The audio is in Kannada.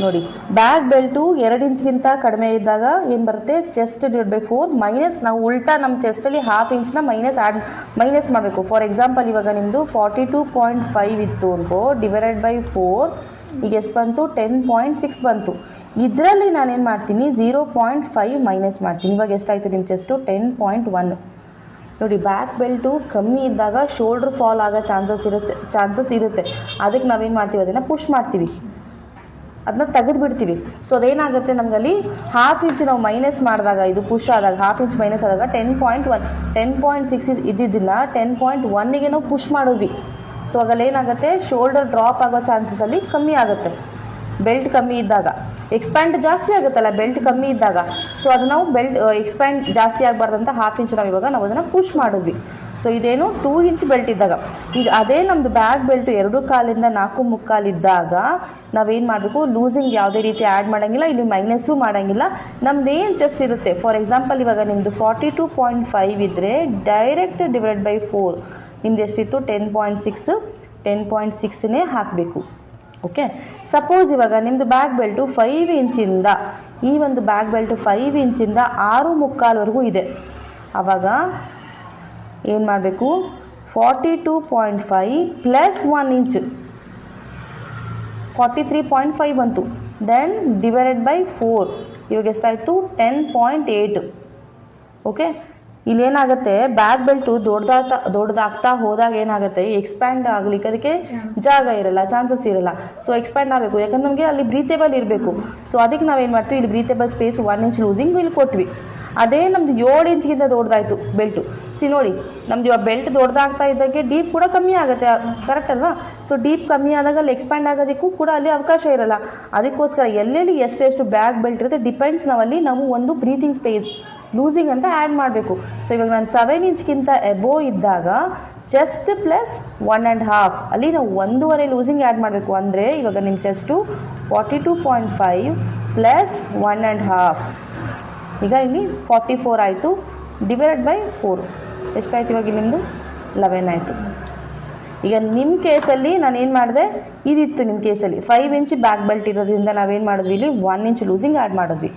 ನೋಡಿ ಬ್ಯಾಕ್ ಬೆಲ್ಟು 2 ಇಂಚ್ಗಿಂತ ಕಡಿಮೆ ಇದ್ದಾಗ ಏನು ಬರುತ್ತೆ, ಚೆಸ್ಟ್ /4 ಮೈನಸ್, ನಾವು ಉಲ್ಟಾ ನಮ್ಮ ಚೆಸ್ಟಲ್ಲಿ ½ ಇಂಚ್ನ ಮೈನಸ್ ಮಾಡಬೇಕು. ಫಾರ್ ಎಕ್ಸಾಂಪಲ್ ಇವಾಗ ನಿಮ್ಮದು 42.5 ಇತ್ತು ಅನ್ಕೋ, /4 ಈಗ ಎಷ್ಟು ಬಂತು, 10.6 ಬಂತು. ಇದರಲ್ಲಿ ನಾನೇನು ಮಾಡ್ತೀನಿ, 0.5 ಮೈನಸ್ ಮಾಡ್ತೀನಿ. ಇವಾಗ ಎಷ್ಟಾಯಿತು ನಿಮ್ಮ ಚೆಸ್ಟು, 10.1. ನೋಡಿ ಬ್ಯಾಕ್ ಬೆಲ್ಟು ಕಮ್ಮಿ ಇದ್ದಾಗ ಶೋಲ್ಡ್ರ್ ಫಾಲ್ ಆಗೋ ಚಾನ್ಸಸ್ ಇರುತ್ತೆ. ಅದಕ್ಕೆ ನಾವೇನು ಮಾಡ್ತೀವಿ, ಅದನ್ನು ಪುಷ್ ಮಾಡ್ತೀವಿ, ಅದನ್ನ ತೆಗೆದುಬಿಡ್ತೀವಿ. ಸೊ ಅದೇನಾಗುತ್ತೆ, ನಮಗಲ್ಲಿ ½ ಇಂಚ್ ನಾವು ಮೈನಸ್ ಮಾಡಿದಾಗ, ಇದು ಪುಷ್ ಆದಾಗ ½ ಇಂಚ್ ಮೈನಸ್ ಆದಾಗ 10.1 10.6 ಇದ್ದಿದ್ದನ್ನು 10.1ಗೆ ನಾವು ಪುಷ್ ಮಾಡಿದ್ವಿ. ಸೊ ಆಗಲ್ಲಿ ಏನಾಗುತ್ತೆ, ಶೋಲ್ಡರ್ ಡ್ರಾಪ್ ಆಗೋ ಚಾನ್ಸಸಲ್ಲಿ ಕಮ್ಮಿ ಆಗುತ್ತೆ ಬೆಲ್ಟ್ ಕಮ್ಮಿ ಇದ್ದಾಗ. ಎಕ್ಸ್ಪ್ಯಾಂಡ್ ಜಾಸ್ತಿ ಆಗುತ್ತಲ್ಲ ಬೆಲ್ಟ್ ಕಮ್ಮಿ ಇದ್ದಾಗ. ಸೊ ಅದು ನಾವು ಬೆಲ್ಟ್ ಎಕ್ಸ್ಪ್ಯಾಂಡ್ ಜಾಸ್ತಿ ಆಗಬಾರ್ದಂತ ½ ಇಂಚ್ ನಾವು ಅದನ್ನು ಪುಷ್ ಮಾಡಿದ್ವಿ. ಸೊ ಇದೇನು 2 ಇಂಚ್ ಬೆಲ್ಟ್ ಇದ್ದಾಗ. ಈಗ ಅದೇ ನಮ್ಮದು ಬ್ಯಾಕ್ ಬೆಲ್ಟು 2 ಕಾಲಿಂದ 4 ಮುಕ್ಕಾಲು ಇದ್ದಾಗ ನಾವೇನು ಮಾಡಬೇಕು, ಲೂಸಿಂಗ್ ಯಾವುದೇ ರೀತಿ ಆ್ಯಡ್ ಮಾಡೋಂಗಿಲ್ಲ, ಇಲ್ಲಿ ಮೈನಸ್ಸು ಮಾಡೋಂಗಿಲ್ಲ. ನಮ್ದೇನು ಚೆಸ್ಟ್ ಇರುತ್ತೆ, ಫಾರ್ ಎಕ್ಸಾಂಪಲ್ ಇವಾಗ ನಿಮ್ಮದು 42.5 ಇದ್ದರೆ ಡೈರೆಕ್ಟ್ /4 ನಿಮ್ದು ಎಷ್ಟಿತ್ತು, 10.6 10.6ನೇ ಹಾಕಬೇಕು. ಓಕೆ, ಸಪೋಸ್ ಇವಾಗ ನಿಮ್ಮದು ಬ್ಯಾಕ್ ಬೆಲ್ಟು 5 ಇಂಚಿಂದ, ಈ ಒಂದು ಬ್ಯಾಕ್ ಬೆಲ್ಟು 5 ಇಂಚಿಂದ 6.25ವರೆಗೂ ಇದೆ. ಆವಾಗ ಏನು ಮಾಡಬೇಕು, 42.5 ಪ್ಲಸ್ 1 ಇಂಚ್ 43.5 ಬಂತು. ದೆನ್ /4 ಇವಾಗ ಎಷ್ಟಾಯಿತು, 10.8. ಓಕೆ, ಇಲ್ಲೇನಾಗುತ್ತೆ, ಬ್ಯಾಕ್ ಬೆಲ್ಟು ದೊಡ್ಡದಾಗ್ತಾ ಹೋದಾಗ ಏನಾಗುತ್ತೆ, ಎಕ್ಸ್ಪ್ಯಾಂಡ್ ಆಗಲಿಕ್ಕೆ ಅದಕ್ಕೆ ಜಾಗ ಇರಲ್ಲ, ಚಾನ್ಸಸ್ ಇರಲ್ಲ. ಸೊ ಎಕ್ಸ್ಪ್ಯಾಂಡ್ ಆಗಬೇಕು, ಯಾಕಂದ್ರೆ ನಮಗೆ ಅಲ್ಲಿ ಬ್ರೀತೇಬಲ್ ಇರಬೇಕು. ಸೊ ಅದಕ್ಕೆ ನಾವೇನು ಮಾಡ್ತೀವಿ, ಇಲ್ಲಿ ಬ್ರೀತೇಬಲ್ ಸ್ಪೇಸ್ 1 ಇಂಚ್ ಲೂಸಿಂಗ್ ಇಲ್ಲಿ ಕೊಟ್ವಿ. ಅದೇ ನಮ್ಮದು 7 ಇಂಚ್ಗಿಂತ ದೊಡ್ಡದಾಯಿತು ಬೆಲ್ಟು. ನೋಡಿ ನಮ್ದು ಇವಾಗ ಬೆಲ್ಟ್ ದೊಡ್ಡದಾಗ್ತಾ ಇದ್ದಕ್ಕೆ ಡೀಪ್ ಕೂಡ ಕಮ್ಮಿ ಆಗುತ್ತೆ, ಕರೆಕ್ಟ್ ಅಲ್ವಾ? ಸೊ ಡೀಪ್ ಕಮ್ಮಿ ಆದಾಗ ಅಲ್ಲಿ ಎಕ್ಸ್ಪ್ಯಾಂಡ್ ಆಗೋದಕ್ಕೂ ಕೂಡ ಅಲ್ಲಿ ಅವಕಾಶ ಇರಲ್ಲ. ಅದಕ್ಕೋಸ್ಕರ ಎಲ್ಲೆಲ್ಲಿ ಎಷ್ಟೆಷ್ಟು ಬ್ಯಾಕ್ ಬೆಲ್ಟ್ ಇರುತ್ತೆ ಡಿಪೆಂಡ್ಸ್, ನಾವು ಒಂದು ಬ್ರೀತಿಂಗ್ ಸ್ಪೇಸ್ ಲೂಸಿಂಗ್ ಅಂತ ಆ್ಯಡ್ ಮಾಡಬೇಕು. ಸೊ ಇವಾಗ ನಾನು 7 ಇಂಚ್ಗಿಂತ ಎಬೋ ಇದ್ದಾಗ ಚೆಸ್ಟ್ ಪ್ಲಸ್ 1.5 ಅಲ್ಲಿ ನಾವು 1.5 ಲೂಸಿಂಗ್ ಆ್ಯಡ್ ಮಾಡಬೇಕು. ಅಂದರೆ ಇವಾಗ ನಿಮ್ಮ ಚೆಸ್ಟು 42.5 ಪ್ಲಸ್ 1.5, ಈಗ ಇಲ್ಲಿ 44 ಆಯಿತು. /4 ಎಷ್ಟಾಯ್ತು, ಇವಾಗ ನಿಮ್ಮದು 11 ಆಯಿತು. ಈಗ ನಿಮ್ಮ ಕೇಸಲ್ಲಿ ನಾನೇನು ಮಾಡಿದೆ, ಇದಿತ್ತು ನಿಮ್ಮ ಕೇಸಲ್ಲಿ 5 ಇಂಚ್ ಬ್ಯಾಕ್ ಬೆಲ್ಟ್ ಇರೋದ್ರಿಂದ ನಾವೇನು ಮಾಡಿದ್ವಿ, ಇಲ್ಲಿ 1 ಇಂಚ್ ಲೂಸಿಂಗ್ ಆ್ಯಡ್ ಮಾಡಿದ್ವಿ.